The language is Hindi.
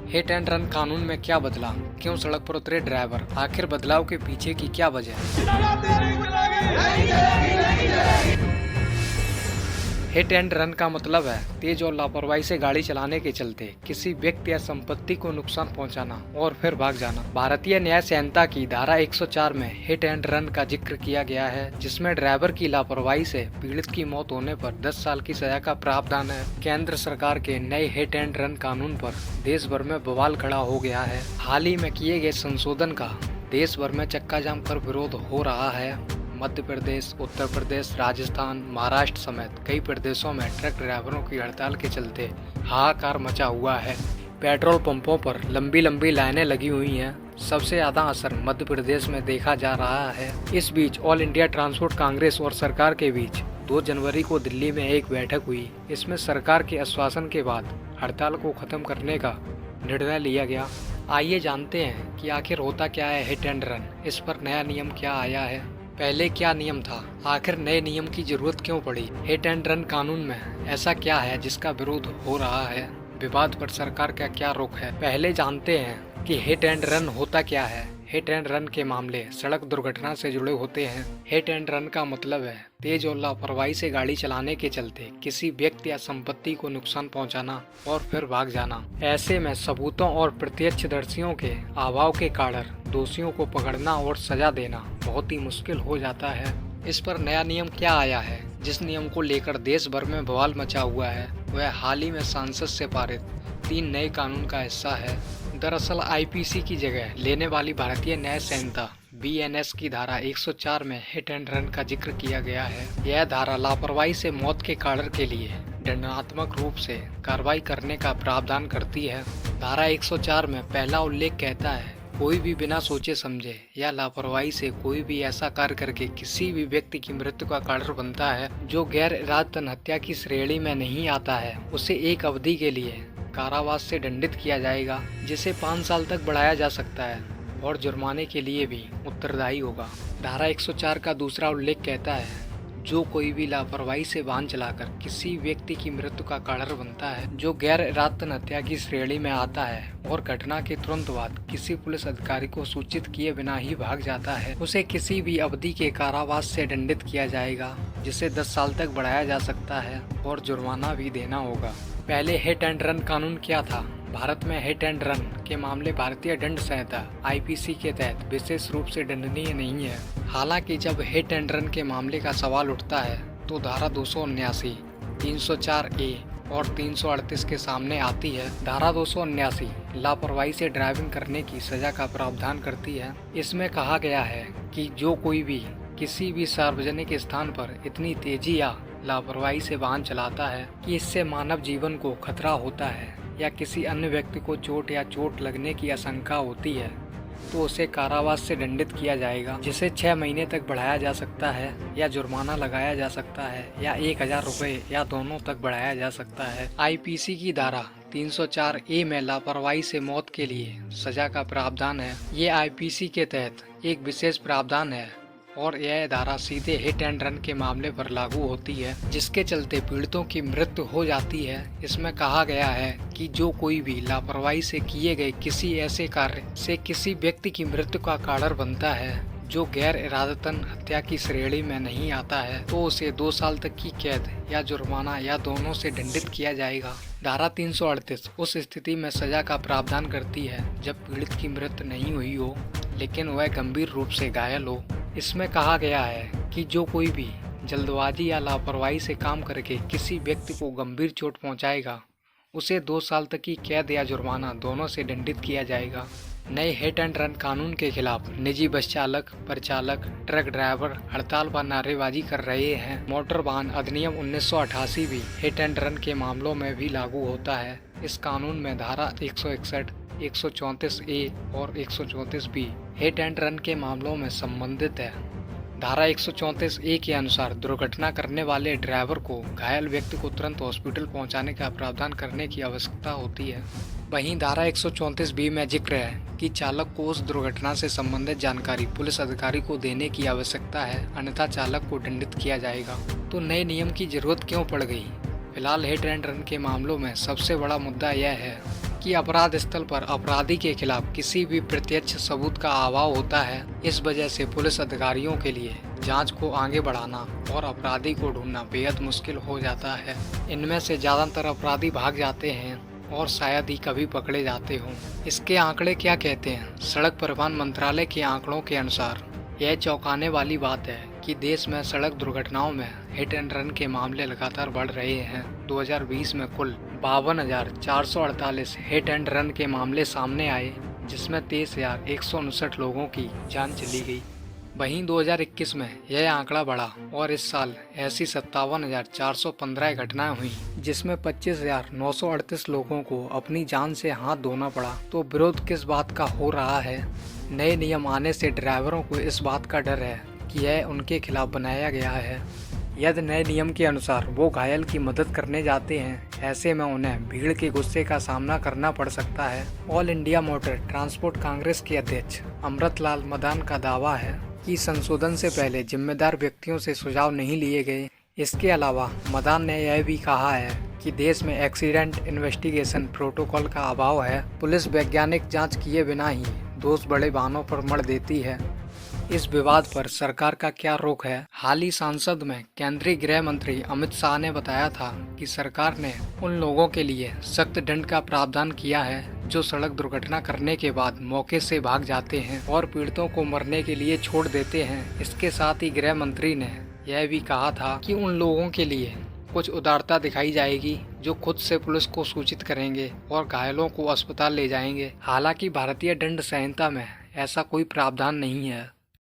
हिट एंड रन कानून में क्या बदला, क्यों सड़क पर उतरे ड्राइवर, आखिर बदलाव के पीछे की क्या वजह। हिट एंड रन का मतलब है तेज और लापरवाही से गाड़ी चलाने के चलते किसी व्यक्ति या संपत्ति को नुकसान पहुंचाना और फिर भाग जाना। भारतीय न्याय संहिता की धारा 104 में हिट एंड रन का जिक्र किया गया है, जिसमें ड्राइवर की लापरवाही से पीड़ित की मौत होने पर 10 साल की सजा का प्रावधान है। केंद्र सरकार के नए हिट एंड रन कानून पर देश भर में बवाल खड़ा हो गया है। हाल ही में किए गए संशोधन का देश भर में चक्का जाम कर विरोध हो रहा है। मध्य प्रदेश, उत्तर प्रदेश, राजस्थान, महाराष्ट्र समेत कई प्रदेशों में ट्रक ड्राइवरों की हड़ताल के चलते हाहाकार मचा हुआ है। पेट्रोल पंपों पर लंबी लंबी लाइनें लगी हुई हैं। सबसे ज्यादा असर मध्य प्रदेश में देखा जा रहा है। इस बीच ऑल इंडिया ट्रांसपोर्ट कांग्रेस और सरकार के बीच 2 जनवरी को दिल्ली में एक बैठक हुई। इसमें सरकार के आश्वासन के बाद हड़ताल को खत्म करने का निर्णय लिया गया। आइए जानते हैं कि आखिर होता क्या है हिट एंड रन, इस पर नया नियम क्या आया है, पहले क्या नियम था, आखिर नए नियम की जरूरत क्यों पड़ी। हिट एंड रन कानून में ऐसा क्या है जिसका विरोध हो रहा है, विवाद पर सरकार का क्या रुख है। पहले जानते हैं कि हिट एंड रन होता क्या है। हिट एंड रन के मामले सड़क दुर्घटना से जुड़े होते हैं। हिट एंड रन का मतलब है तेज और लापरवाही से गाड़ी चलाने के चलते किसी व्यक्ति या संपत्ति को नुकसान पहुंचाना और फिर भाग जाना। ऐसे में सबूतों और प्रत्यक्षदर्शियों के अभाव के कारण दोषियों को पकड़ना और सजा देना बहुत ही मुश्किल हो जाता है। इस पर नया नियम क्या आया है, जिस नियम को लेकर देश भर में बवाल मचा हुआ है, वह हाल ही में संसद से पारित 3 नए कानून का हिस्सा है। दरअसल आईपीसी की जगह लेने वाली भारतीय न्याय संहिता बीएनएस की धारा 104 में हिट एंड रन का जिक्र किया गया है। यह धारा लापरवाही से मौत के कारण के लिए दंडात्मक रूप से कार्रवाई करने का प्रावधान करती है। धारा 104 में पहला उल्लेख कहता है, कोई भी बिना सोचे समझे या लापरवाही से कोई भी ऐसा कार्य करके किसी भी व्यक्ति की मृत्यु का कारण बनता है जो गैर इरादतन हत्या की श्रेणी में नहीं आता है, उसे एक अवधि के लिए कारावास से दंडित किया जाएगा, जिसे 5 साल तक बढ़ाया जा सकता है और जुर्माने के लिए भी उत्तरदायी होगा। धारा 104 का दूसरा उल्लेख कहता है, जो कोई भी लापरवाही से वाहन चलाकर किसी व्यक्ति की मृत्यु का कारण बनता है जो गैर इरादतन हत्या की श्रेणी में आता है और घटना के तुरंत बाद किसी पुलिस अधिकारी को सूचित किए बिना ही भाग जाता है, उसे किसी भी अवधि के कारावास से दंडित किया जाएगा, जिसे 10 साल तक बढ़ाया जा सकता है और जुर्माना भी देना होगा। पहले हिट एंड रन कानून क्या था। भारत में हिट एंड रन के मामले भारतीय दंड संहिता आईपीसी के तहत विशेष रूप से दंडनीय नहीं है। हालांकि जब हिट एंड रन के मामले का सवाल उठता है तो धारा 279, 304 ए और 338 के सामने आती है। धारा 279 लापरवाही से ड्राइविंग करने की सजा का प्रावधान करती है। इसमें कहा गया है कि जो कोई भी किसी भी सार्वजनिक स्थान पर इतनी तेजी या लापरवाही से वाहन चलाता है कि इससे मानव जीवन को खतरा होता है या किसी अन्य व्यक्ति को चोट या चोट लगने की आशंका होती है, तो उसे कारावास से दंडित किया जाएगा, जिसे 6 महीने तक बढ़ाया जा सकता है या जुर्माना लगाया जा सकता है या 1000 रुपये या दोनों तक बढ़ाया जा सकता है। आईपीसी की धारा 304 ए में लापरवाही से मौत के लिए सजा का प्रावधान है। ये आईपीसी के तहत एक विशेष प्रावधान है और यह धारा सीधे हिट एंड रन के मामले पर लागू होती है, जिसके चलते पीड़ितों की मृत्यु हो जाती है। इसमें कहा गया है कि जो कोई भी लापरवाही से किए गए किसी ऐसे कार्य से किसी व्यक्ति की मृत्यु का कारण बनता है जो गैर इरादतन हत्या की श्रेणी में नहीं आता है, तो उसे 2 साल तक की कैद या जुर्माना या दोनों से दंडित किया जाएगा। धारा 338 उस स्थिति में सजा का प्रावधान करती है जब पीड़ित की मृत्यु नहीं हुई हो लेकिन वह गंभीर रूप से घायल हो। इसमें कहा गया है कि जो कोई भी जल्दबाजी या लापरवाही से काम करके किसी व्यक्ति को गंभीर चोट पहुंचाएगा, उसे 2 साल तक की कैद या जुर्माना दोनों से दंडित किया जाएगा। नए हिट एंड रन कानून के खिलाफ निजी बस चालक, परिचालक, ट्रक ड्राइवर हड़ताल पर नारेबाजी कर रहे हैं। मोटर वाहन अधिनियम 1988 भी हिट एंड रन के मामलों में भी लागू होता है। इस कानून में धारा 161, 134 ए और 134 बी हिट एंड रन के मामलों में संबंधित है। धारा 134 ए के अनुसार दुर्घटना करने वाले ड्राइवर को घायल व्यक्ति को तुरंत हॉस्पिटल पहुंचाने का प्रावधान करने की आवश्यकता होती है। वहीं धारा 134 बी में जिक्र है कि चालक को उस दुर्घटना से संबंधित जानकारी पुलिस अधिकारी को देने की आवश्यकता है, अन्यथा चालक को दंडित किया जाएगा। तो नए नियम की जरूरत क्यों पड़ गई। फिलहाल हिट एंड रन के मामलों में सबसे बड़ा मुद्दा यह है कि अपराध स्थल पर अपराधी के खिलाफ किसी भी प्रत्यक्ष सबूत का अभाव होता है। इस वजह से पुलिस अधिकारियों के लिए जांच को आगे बढ़ाना और अपराधी को ढूंढना बेहद मुश्किल हो जाता है। इनमें से ज्यादातर अपराधी भाग जाते हैं और शायद ही कभी पकड़े जाते हों। इसके आंकड़े क्या कहते हैं? सड़क परिवहन मंत्रालय के आंकड़ों के अनुसार यह चौंकाने वाली बात है कि देश में सड़क दुर्घटनाओं में हिट एंड रन के मामले लगातार बढ़ रहे हैं। 2020 में कुल 52,448 हिट एंड रन के मामले सामने आए, जिसमें 23,159 लोगों की जान चली गई। वहीं 2021 में यह आंकड़ा बढ़ा और इस साल ऐसी 57,415 घटनाएं हुई, जिसमें 25,938 लोगों को अपनी जान से हाथ धोना पड़ा। तो विरोध किस बात का हो रहा है? नए नियम आने से ड्राइवरों को इस बात का डर है कि यह उनके खिलाफ बनाया गया है। यदि नए नियम के अनुसार वो घायल की मदद करने जाते हैं, ऐसे में उन्हें भीड़ के गुस्से का सामना करना पड़ सकता है। All India motor transport Congress के अध्यक्ष अमृतलाल मदान का दावा है कि संशोधन से पहले जिम्मेदार व्यक्तियों से सुझाव नहीं लिए गए। इसके अलावा मदान ने यह भी कहा है कि देश में एक्सीडेंट इन्वेस्टिगेशन प्रोटोकॉल का अभाव है। पुलिस वैज्ञानिक जांच किए बिना ही दोष बड़े वाहनों पर मढ़ देती है। इस विवाद पर सरकार का क्या रुख है? हाल ही संसद में केंद्रीय गृह मंत्री अमित शाह ने बताया था कि सरकार ने उन लोगों के लिए सख्त दंड का प्रावधान किया है जो सड़क दुर्घटना करने के बाद मौके से भाग जाते हैं और पीड़ितों को मरने के लिए छोड़ देते हैं। इसके साथ ही गृह मंत्री ने यह भी कहा था कि उन लोगों के लिए कुछ उदारता दिखाई जाएगी जो खुद से पुलिस को सूचित करेंगे और घायलों को अस्पताल ले जाएंगे। हालांकि भारतीय दंड संहिता में ऐसा कोई प्रावधान नहीं है।